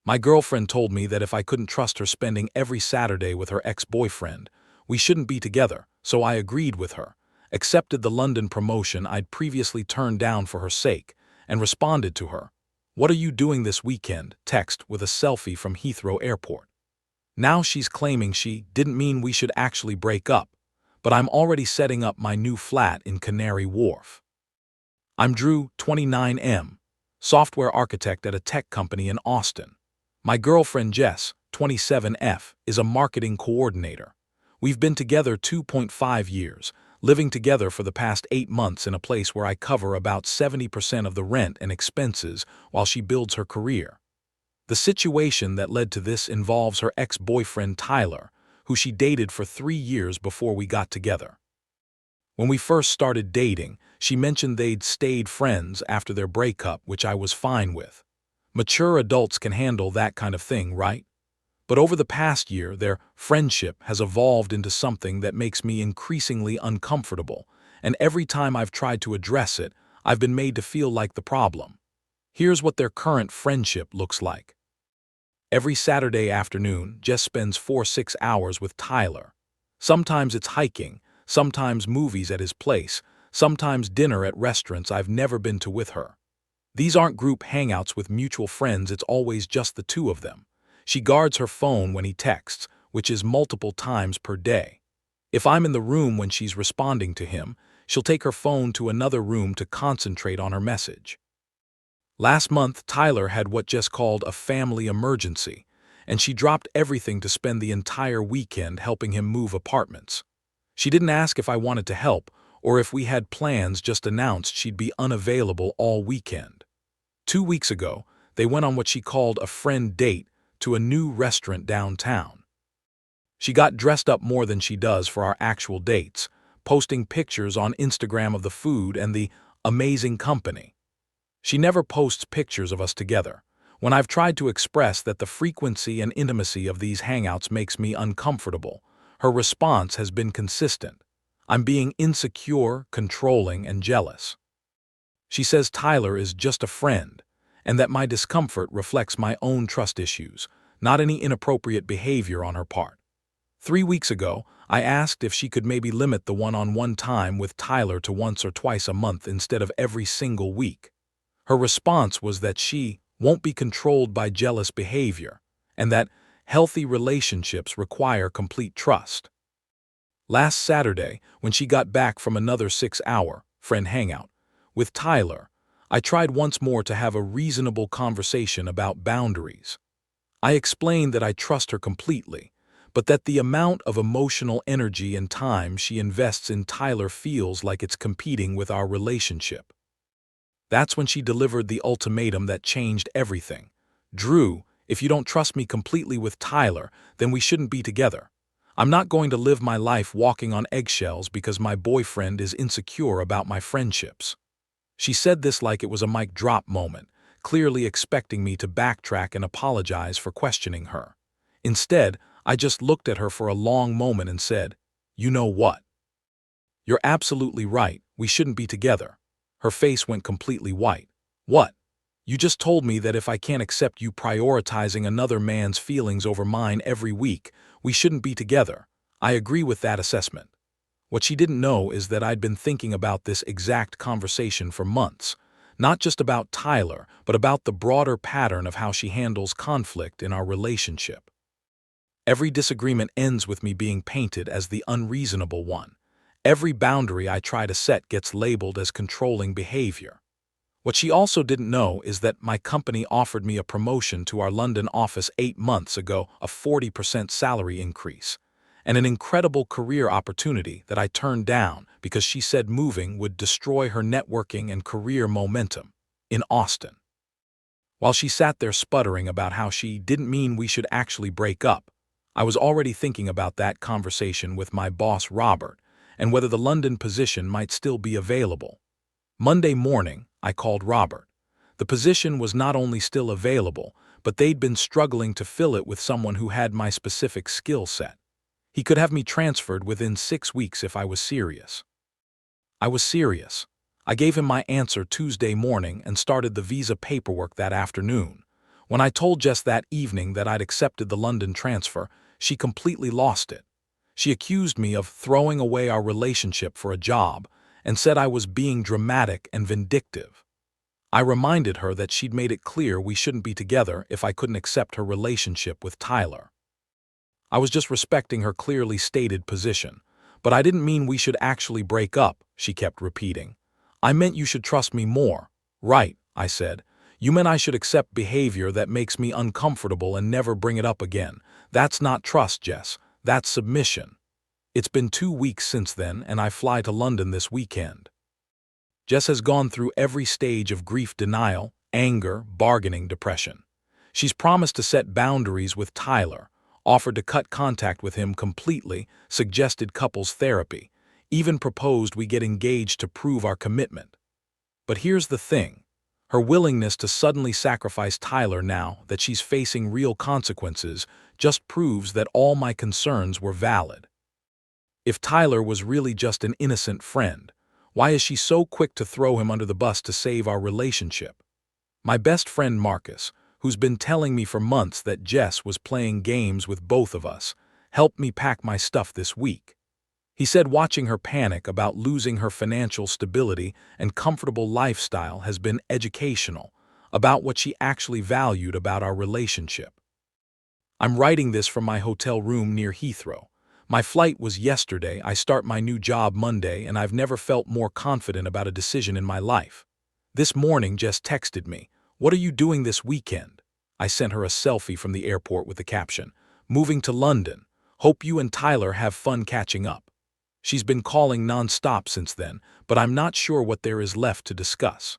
My girlfriend told me that if I couldn't trust her spending every Saturday with her ex-boyfriend, we shouldn't be together, so I agreed with her, accepted the London promotion I'd previously turned down for her sake, and responded to her, "What are you doing this weekend?" text with a selfie from Heathrow Airport. Now she's claiming she didn't mean we should actually break up, but I'm already setting up my new flat in Canary Wharf. I'm Drew, 29M, software architect at a tech company in Austin. My girlfriend Jess, 27F, is a marketing coordinator. We've been together 2.5 years, living together for the past 8 months in a place where I cover about 70% of the rent and expenses while she builds her career. The situation that led to this involves her ex-boyfriend Tyler, who she dated for 3 years before we got together. When we first started dating, she mentioned they'd stayed friends after their breakup, which I was fine with. Mature adults can handle that kind of thing, right? But over the past year, their friendship has evolved into something that makes me increasingly uncomfortable, and every time I've tried to address it, I've been made to feel like the problem. Here's what their current friendship looks like. Every Saturday afternoon, Jess spends 4-6 hours with Tyler. Sometimes it's hiking, sometimes movies at his place, sometimes dinner at restaurants I've never been to with her. These aren't group hangouts with mutual friends, it's always just the two of them. She guards her phone when he texts, which is multiple times per day. If I'm in the room when she's responding to him, she'll take her phone to another room to concentrate on her message. Last month, Tyler had what Jess called a family emergency, and she dropped everything to spend the entire weekend helping him move apartments. She didn't ask if I wanted to help or if we had plans, just announced she'd be unavailable all weekend. 2 weeks ago, they went on what she called a friend date to a new restaurant downtown. She got dressed up more than she does for our actual dates, posting pictures on Instagram of the food and the amazing company. She never posts pictures of us together. When I've tried to express that the frequency and intimacy of these hangouts makes me uncomfortable, her response has been consistent. I'm being insecure, controlling, and jealous. She says Tyler is just a friend, and that my discomfort reflects my own trust issues, not any inappropriate behavior on her part. 3 weeks ago, I asked if she could maybe limit the one-on-one time with Tyler to once or twice a month instead of every single week. Her response was that she won't be controlled by jealous behavior, and that healthy relationships require complete trust. Last Saturday, when she got back from another 6-hour friend hangout with Tyler, I tried once more to have a reasonable conversation about boundaries. I explained that I trust her completely, but that the amount of emotional energy and time she invests in Tyler feels like it's competing with our relationship. That's when she delivered the ultimatum that changed everything. "Drew, if you don't trust me completely with Tyler, then we shouldn't be together. I'm not going to live my life walking on eggshells because my boyfriend is insecure about my friendships." She said this like it was a mic drop moment, clearly expecting me to backtrack and apologize for questioning her. Instead, I just looked at her for a long moment and said, "You know what? You're absolutely right, we shouldn't be together." Her face went completely white. "What? You just told me that if I can't accept you prioritizing another man's feelings over mine every week, we shouldn't be together." I agree with that assessment. What she didn't know is that I'd been thinking about this exact conversation for months, not just about Tyler, but about the broader pattern of how she handles conflict in our relationship. Every disagreement ends with me being painted as the unreasonable one. Every boundary I try to set gets labeled as controlling behavior. What she also didn't know is that my company offered me a promotion to our London office 8 months ago, a 40% salary increase, and an incredible career opportunity that I turned down because she said moving would destroy her networking and career momentum in Austin. While she sat there sputtering about how she didn't mean we should actually break up, I was already thinking about that conversation with my boss Robert and whether the London position might still be available. Monday morning, I called Robert. The position was not only still available, but they'd been struggling to fill it with someone who had my specific skill set. He could have me transferred within 6 weeks if I was serious. I was serious. I gave him my answer Tuesday morning and started the visa paperwork that afternoon. When I told Jess that evening that I'd accepted the London transfer, she completely lost it. She accused me of throwing away our relationship for a job and said I was being dramatic and vindictive. I reminded her that she'd made it clear we shouldn't be together if I couldn't accept her relationship with Tyler. I was just respecting her clearly stated position. But I didn't mean we should actually break up, she kept repeating. I meant you should trust me more. Right, I said. You meant I should accept behavior that makes me uncomfortable and never bring it up again. That's not trust, Jess. That's submission. It's been 2 weeks since then, and I fly to London this weekend. Jess has gone through every stage of grief denial, anger, bargaining, depression. She's promised to set boundaries with Tyler, offered to cut contact with him completely, suggested couples therapy, even proposed we get engaged to prove our commitment. But here's the thing. Her willingness to suddenly sacrifice Tyler now that she's facing real consequences just proves that all my concerns were valid. If Tyler was really just an innocent friend, why is she so quick to throw him under the bus to save our relationship? My best friend Marcus, who's been telling me for months that Jess was playing games with both of us, helped me pack my stuff this week. He said watching her panic about losing her financial stability and comfortable lifestyle has been educational about what she actually valued about our relationship. I'm writing this from my hotel room near Heathrow. My flight was yesterday, I start my new job Monday, and I've never felt more confident about a decision in my life. This morning Jess texted me, "What are you doing this weekend?" I sent her a selfie from the airport with the caption, "Moving to London. Hope you and Tyler have fun catching up." She's been calling non-stop since then, but I'm not sure what there is left to discuss.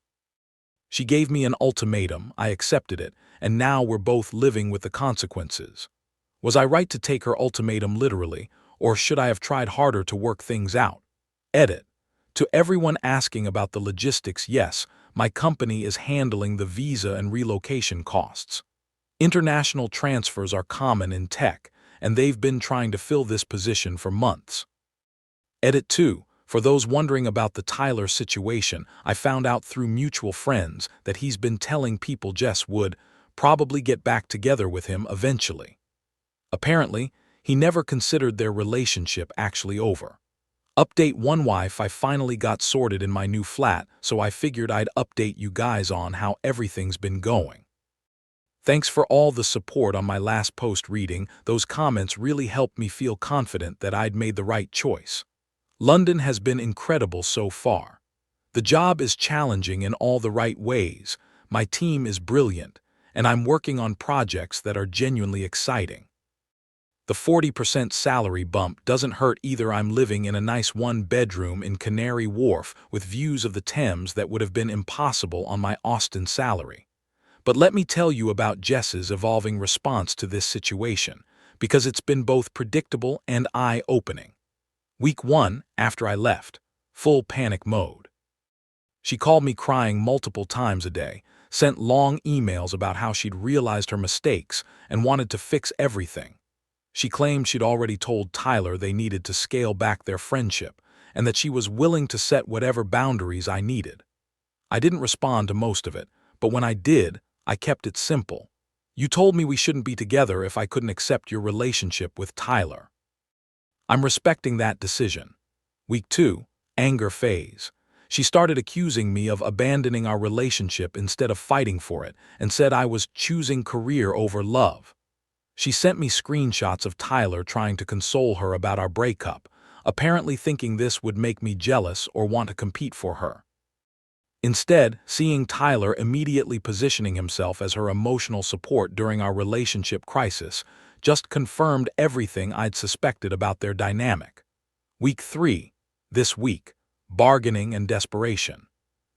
She gave me an ultimatum, I accepted it, and now we're both living with the consequences. Was I right to take her ultimatum literally, or should I have tried harder to work things out? Edit. To everyone asking about the logistics, yes, my company is handling the visa and relocation costs. International transfers are common in tech, and they've been trying to fill this position for months. Edit 2. For those wondering about the Tyler situation, I found out through mutual friends that he's been telling people Jess would probably get back together with him eventually. Apparently, he never considered their relationship actually over. Update 1. Wife, I finally got sorted in my new flat, so I figured I'd update you guys on how everything's been going. Thanks for all the support on my last post reading. Those comments really helped me feel confident that I'd made the right choice. London has been incredible so far. The job is challenging in all the right ways, my team is brilliant, and I'm working on projects that are genuinely exciting. The 40% salary bump doesn't hurt either. I'm living in a nice one-bedroom in Canary Wharf with views of the Thames that would have been impossible on my Austin salary. But let me tell you about Jess's evolving response to this situation, because it's been both predictable and eye-opening. Week 1, after I left, full panic mode. She called me crying multiple times a day, sent long emails about how she'd realized her mistakes and wanted to fix everything. She claimed she'd already told Tyler they needed to scale back their friendship and that she was willing to set whatever boundaries I needed. I didn't respond to most of it, but when I did, I kept it simple. You told me we shouldn't be together if I couldn't accept your relationship with Tyler. I'm respecting that decision. Week 2, anger phase. She started accusing me of abandoning our relationship instead of fighting for it and said I was choosing career over love. She sent me screenshots of Tyler trying to console her about our breakup, apparently thinking this would make me jealous or want to compete for her. Instead, seeing Tyler immediately positioning himself as her emotional support during our relationship crisis just confirmed everything I'd suspected about their dynamic. Week 3, this week, bargaining and desperation.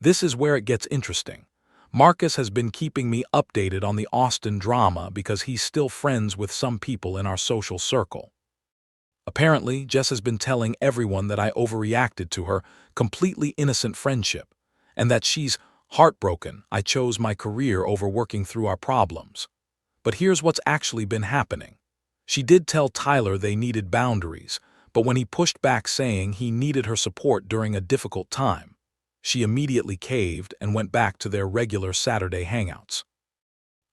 This is where it gets interesting. Marcus has been keeping me updated on the Austin drama because he's still friends with some people in our social circle. Apparently, Jess has been telling everyone that I overreacted to her completely innocent friendship, and that she's heartbroken I chose my career over working through our problems. But here's what's actually been happening. She did tell Tyler they needed boundaries, but when he pushed back saying he needed her support during a difficult time, she immediately caved and went back to their regular Saturday hangouts.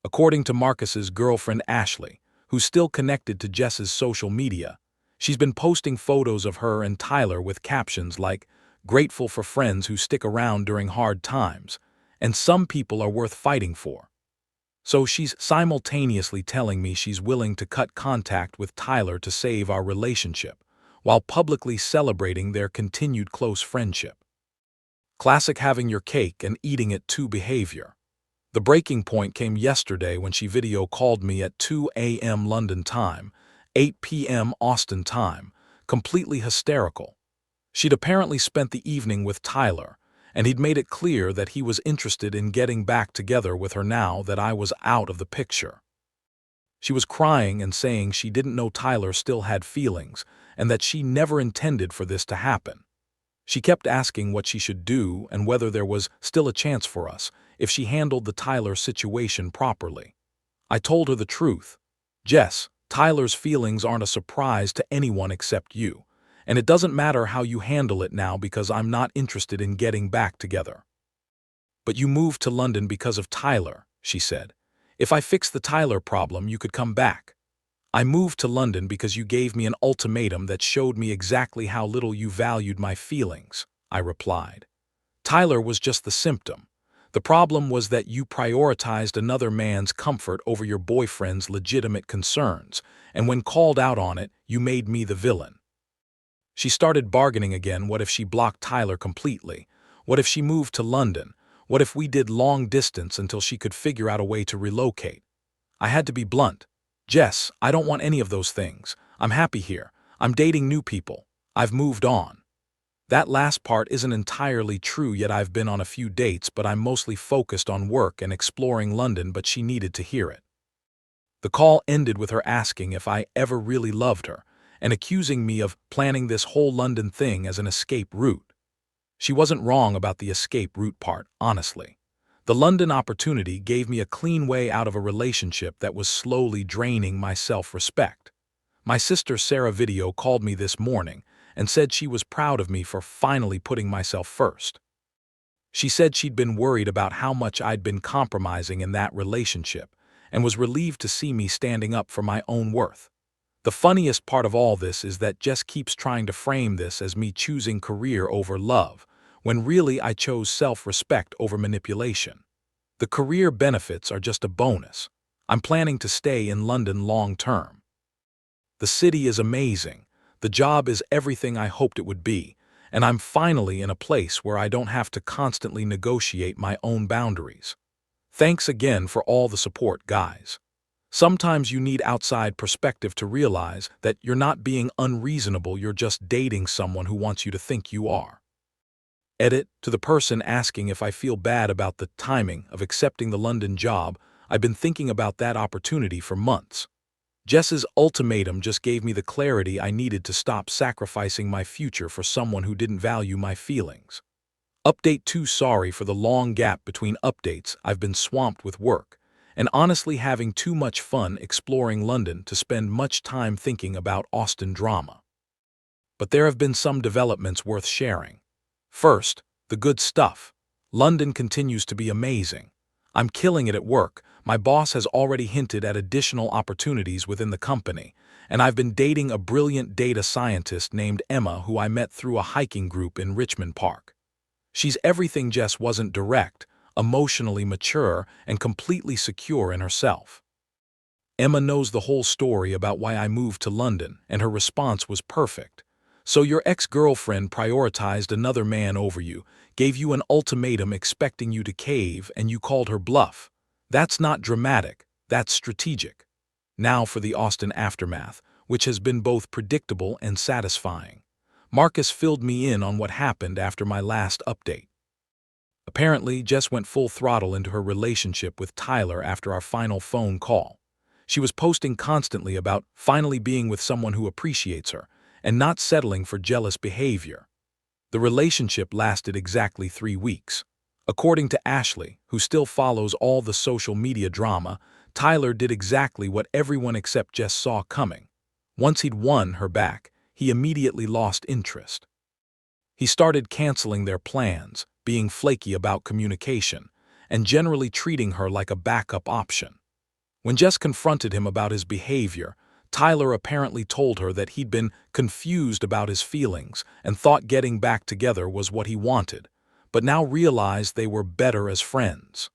According to Marcus's girlfriend Ashley, who's still connected to Jess's social media, she's been posting photos of her and Tyler with captions like, "Grateful for friends who stick around during hard times," and "Some people are worth fighting for." So she's simultaneously telling me she's willing to cut contact with Tyler to save our relationship, while publicly celebrating their continued close friendship. Classic having your cake and eating it too behavior. The breaking point came yesterday when she video called me at 2 a.m. London time, 8 p.m. Austin time, completely hysterical. She'd apparently spent the evening with Tyler, and he'd made it clear that he was interested in getting back together with her now that I was out of the picture. She was crying and saying she didn't know Tyler still had feelings, and that she never intended for this to happen. She kept asking what she should do and whether there was still a chance for us if she handled the Tyler situation properly. I told her the truth. "Jess, Tyler's feelings aren't a surprise to anyone except you, and it doesn't matter how you handle it now because I'm not interested in getting back together." "But you moved to London because of Tyler," she said. "If I fix the Tyler problem, you could come back." "I moved to London because you gave me an ultimatum that showed me exactly how little you valued my feelings," I replied. "Tyler was just the symptom. The problem was that you prioritized another man's comfort over your boyfriend's legitimate concerns, and when called out on it, you made me the villain." She started bargaining again. What if she blocked Tyler completely? What if she moved to London? What if we did long distance until she could figure out a way to relocate? I had to be blunt. "Jess, I don't want any of those things. I'm happy here. I'm dating new people. I've moved on." That last part isn't entirely true, yet I've been on a few dates, but I'm mostly focused on work and exploring London, but she needed to hear it. The call ended with her asking if I ever really loved her, and accusing me of planning this whole London thing as an escape route. She wasn't wrong about the escape route part, honestly. The London opportunity gave me a clean way out of a relationship that was slowly draining my self-respect. My sister Sarah video called me this morning and said she was proud of me for finally putting myself first. She said she'd been worried about how much I'd been compromising in that relationship and was relieved to see me standing up for my own worth. The funniest part of all this is that Jess keeps trying to frame this as me choosing career over love, when really I chose self-respect over manipulation. The career benefits are just a bonus. I'm planning to stay in London long term. The city is amazing. The job is everything I hoped it would be, and I'm finally in a place where I don't have to constantly negotiate my own boundaries. Thanks again for all the support, guys. Sometimes you need outside perspective to realize that you're not being unreasonable, you're just dating someone who wants you to think you are. Edit, to the person asking if I feel bad about the timing of accepting the London job. I've been thinking about that opportunity for months. Jess's ultimatum just gave me the clarity I needed to stop sacrificing my future for someone who didn't value my feelings. Update 2. Sorry for the long gap between updates. I've been swamped with work, and honestly having too much fun exploring London to spend much time thinking about Austen drama. But there have been some developments worth sharing. First, the good stuff. London continues to be amazing. I'm killing it at work. My boss has already hinted at additional opportunities within the company, and I've been dating a brilliant data scientist named Emma who I met through a hiking group in Richmond Park. She's everything Jess wasn't: direct, emotionally mature, and completely secure in herself. Emma knows the whole story about why I moved to London, and her response was perfect. "So your ex-girlfriend prioritized another man over you, gave you an ultimatum expecting you to cave, and you called her bluff. That's not dramatic, that's strategic." Now for the Austen aftermath, which has been both predictable and satisfying. Marcus filled me in on what happened after my last update. Apparently, Jess went full throttle into her relationship with Tyler after our final phone call. She was posting constantly about finally being with someone who appreciates her, and not settling for jealous behavior. The relationship lasted exactly 3 weeks. According to Ashley, who still follows all the social media drama, Tyler did exactly what everyone except Jess saw coming. Once he'd won her back, he immediately lost interest. He started canceling their plans, being flaky about communication, and generally treating her like a backup option. When Jess confronted him about his behavior, Tyler apparently told her that he'd been confused about his feelings and thought getting back together was what he wanted, but now realized they were better as friends.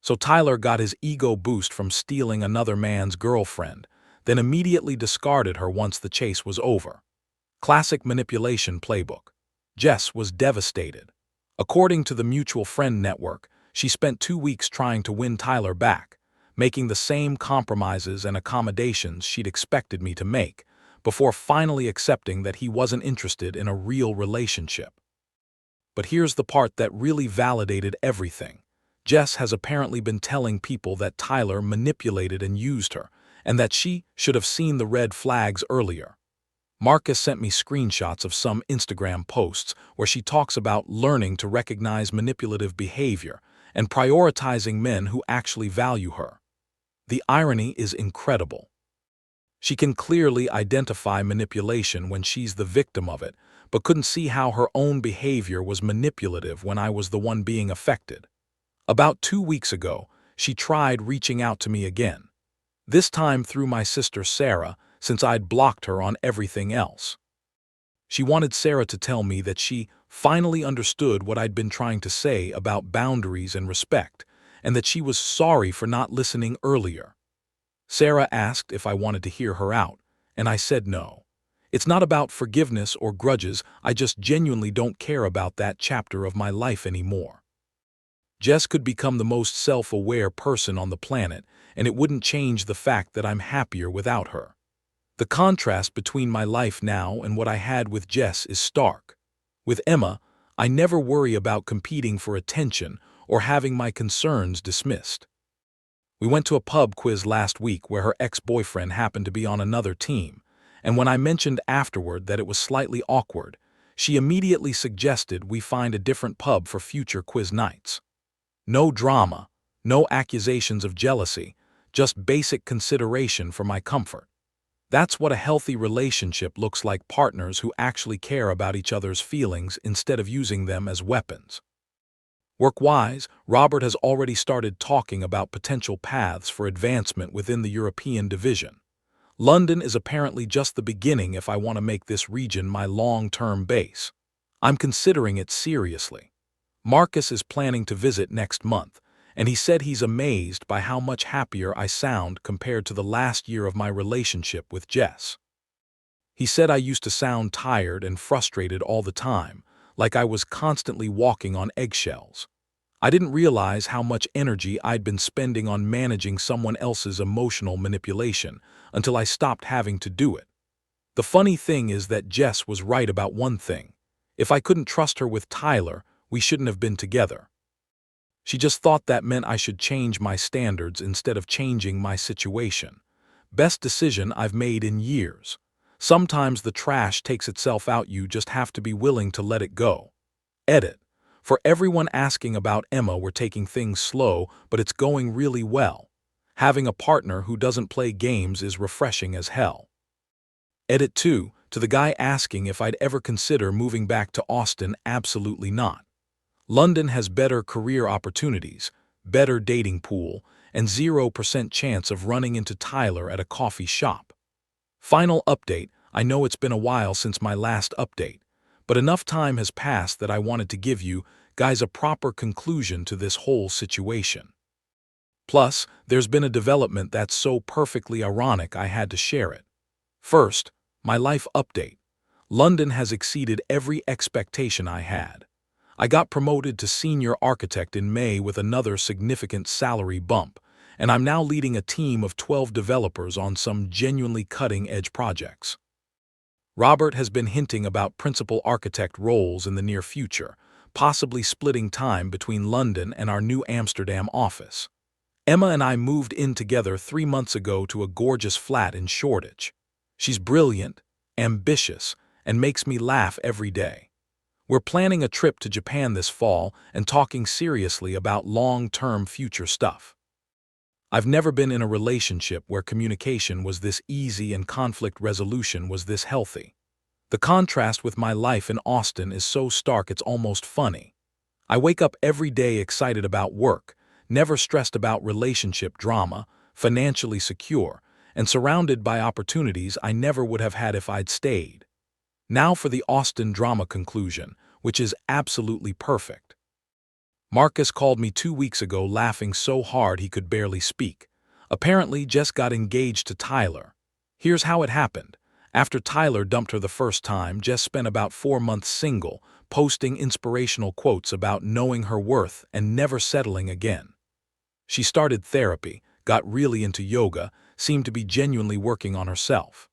So Tyler got his ego boost from stealing another man's girlfriend, then immediately discarded her once the chase was over. Classic manipulation playbook. Jess was devastated. According to the mutual friend network, she spent 2 weeks trying to win Tyler back, making the same compromises and accommodations she'd expected me to make, before finally accepting that he wasn't interested in a real relationship. But here's the part that really validated everything. Jess has apparently been telling people that Tyler manipulated and used her, and that she should have seen the red flags earlier. Marcus sent me screenshots of some Instagram posts where she talks about learning to recognize manipulative behavior and prioritizing men who actually value her. The irony is incredible. She can clearly identify manipulation when she's the victim of it, but couldn't see how her own behavior was manipulative when I was the one being affected. About 2 weeks ago, she tried reaching out to me again. This time through my sister Sarah, since I'd blocked her on everything else. She wanted Sarah to tell me that she finally understood what I'd been trying to say about boundaries and respect, and that she was sorry for not listening earlier. Sarah asked if I wanted to hear her out, and I said no. It's not about forgiveness or grudges, I just genuinely don't care about that chapter of my life anymore. Jess could become the most self-aware person on the planet, and it wouldn't change the fact that I'm happier without her. The contrast between my life now and what I had with Jess is stark. With Emma, I never worry about competing for attention or having my concerns dismissed. We went to a pub quiz last week where her ex-boyfriend happened to be on another team, and when I mentioned afterward that it was slightly awkward, she immediately suggested we find a different pub for future quiz nights. No drama, no accusations of jealousy, just basic consideration for my comfort. That's what a healthy relationship looks like: partners who actually care about each other's feelings instead of using them as weapons. Work-wise, Robert has already started talking about potential paths for advancement within the European division. London is apparently just the beginning if I want to make this region my long-term base. I'm considering it seriously. Marcus is planning to visit next month, and he said he's amazed by how much happier I sound compared to the last year of my relationship with Jess. He said I used to sound tired and frustrated all the time, like I was constantly walking on eggshells. I didn't realize how much energy I'd been spending on managing someone else's emotional manipulation until I stopped having to do it. The funny thing is that Jess was right about one thing. If I couldn't trust her with Tyler, we shouldn't have been together. She just thought that meant I should change my standards instead of changing my situation. Best decision I've made in years. Sometimes the trash takes itself out, you just have to be willing to let it go. Edit. For everyone asking about Emma, we're taking things slow, but it's going really well. Having a partner who doesn't play games is refreshing as hell. Edit 2. To the guy asking if I'd ever consider moving back to Austin, absolutely not. London has better career opportunities, better dating pool, and 0% chance of running into Tyler at a coffee shop. Final update. I know it's been a while since my last update, but enough time has passed that I wanted to give you guys a proper conclusion to this whole situation. Plus, there's been a development that's so perfectly ironic I had to share it. First, my life update. London has exceeded every expectation I had. I got promoted to senior architect in May with another significant salary bump, and I'm now leading a team of 12 developers on some genuinely cutting-edge projects. Robert has been hinting about principal architect roles in the near future, possibly splitting time between London and our new Amsterdam office. Emma and I moved in together 3 months ago to a gorgeous flat in Shoreditch. She's brilliant, ambitious, and makes me laugh every day. We're planning a trip to Japan this fall and talking seriously about long-term future stuff. I've never been in a relationship where communication was this easy and conflict resolution was this healthy. The contrast with my life in Austin is so stark it's almost funny. I wake up every day excited about work, never stressed about relationship drama, financially secure, and surrounded by opportunities I never would have had if I'd stayed. Now for the Austen drama conclusion, which is absolutely perfect. Marcus called me 2 weeks ago laughing so hard he could barely speak. Apparently, Jess got engaged to Tyler. Here's how it happened. After Tyler dumped her the first time, Jess spent about 4 months single, posting inspirational quotes about knowing her worth and never settling again. She started therapy, got really into yoga, seemed to be genuinely working on herself.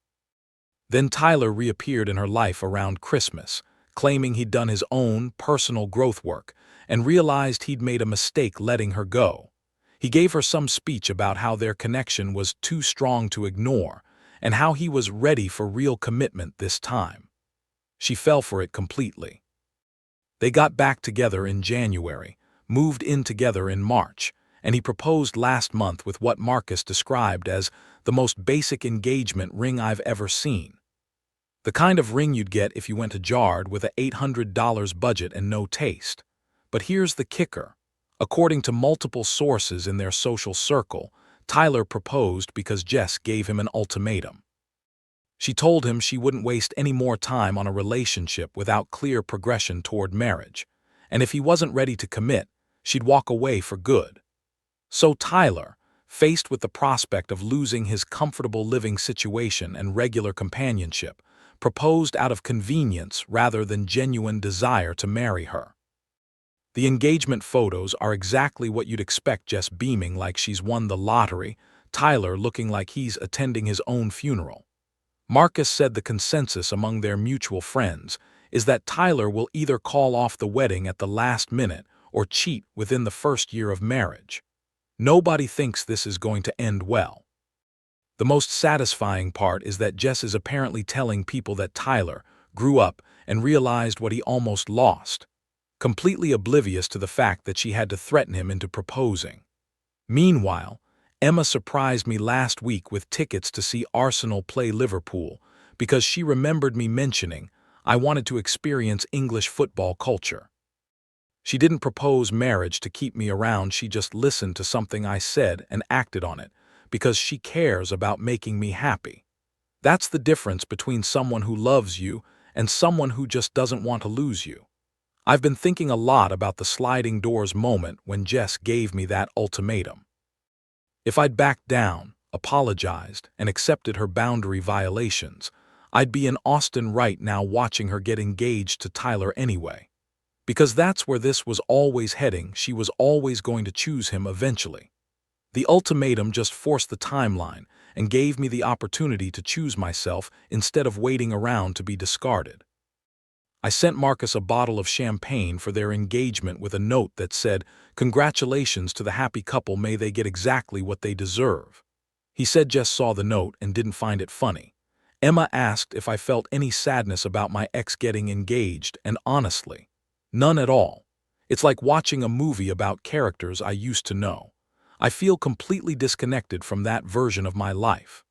Then Tyler reappeared in her life around Christmas, claiming he'd done his own personal growth work and realized he'd made a mistake letting her go. He gave her some speech about how their connection was too strong to ignore and how he was ready for real commitment this time. She fell for it completely. They got back together in January, moved in together in March, and he proposed last month with what Marcus described as the most basic engagement ring I've ever seen. The kind of ring you'd get if you went to Jard with a $800 budget and no taste. But here's the kicker. According to multiple sources in their social circle, Tyler proposed because Jess gave him an ultimatum. She told him she wouldn't waste any more time on a relationship without clear progression toward marriage, and if he wasn't ready to commit, she'd walk away for good. So Tyler, faced with the prospect of losing his comfortable living situation and regular companionship, proposed out of convenience rather than genuine desire to marry her. The engagement photos are exactly what you'd expect, Jess beaming like she's won the lottery, Tyler looking like he's attending his own funeral. Marcus said the consensus among their mutual friends is that Tyler will either call off the wedding at the last minute or cheat within the first year of marriage. Nobody thinks this is going to end well. The most satisfying part is that Jess is apparently telling people that Tyler grew up and realized what he almost lost, completely oblivious to the fact that she had to threaten him into proposing. Meanwhile, Emma surprised me last week with tickets to see Arsenal play Liverpool because she remembered me mentioning I wanted to experience English football culture. She didn't propose marriage to keep me around, she just listened to something I said and acted on it because she cares about making me happy. That's the difference between someone who loves you and someone who just doesn't want to lose you. I've been thinking a lot about the sliding doors moment when Jess gave me that ultimatum. If I'd backed down, apologized, and accepted her boundary violations, I'd be in Austen right now watching her get engaged to Tyler anyway. Because that's where this was always heading, she was always going to choose him eventually. The ultimatum just forced the timeline and gave me the opportunity to choose myself instead of waiting around to be discarded. I sent Marcus a bottle of champagne for their engagement with a note that said, "Congratulations to the happy couple, may they get exactly what they deserve." He said Jess saw the note and didn't find it funny. Emma asked if I felt any sadness about my ex getting engaged, and honestly, none at all. It's like watching a movie about characters I used to know. I feel completely disconnected from that version of my life.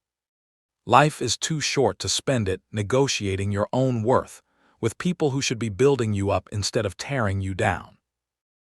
Life is too short to spend it negotiating your own worth with people who should be building you up instead of tearing you down.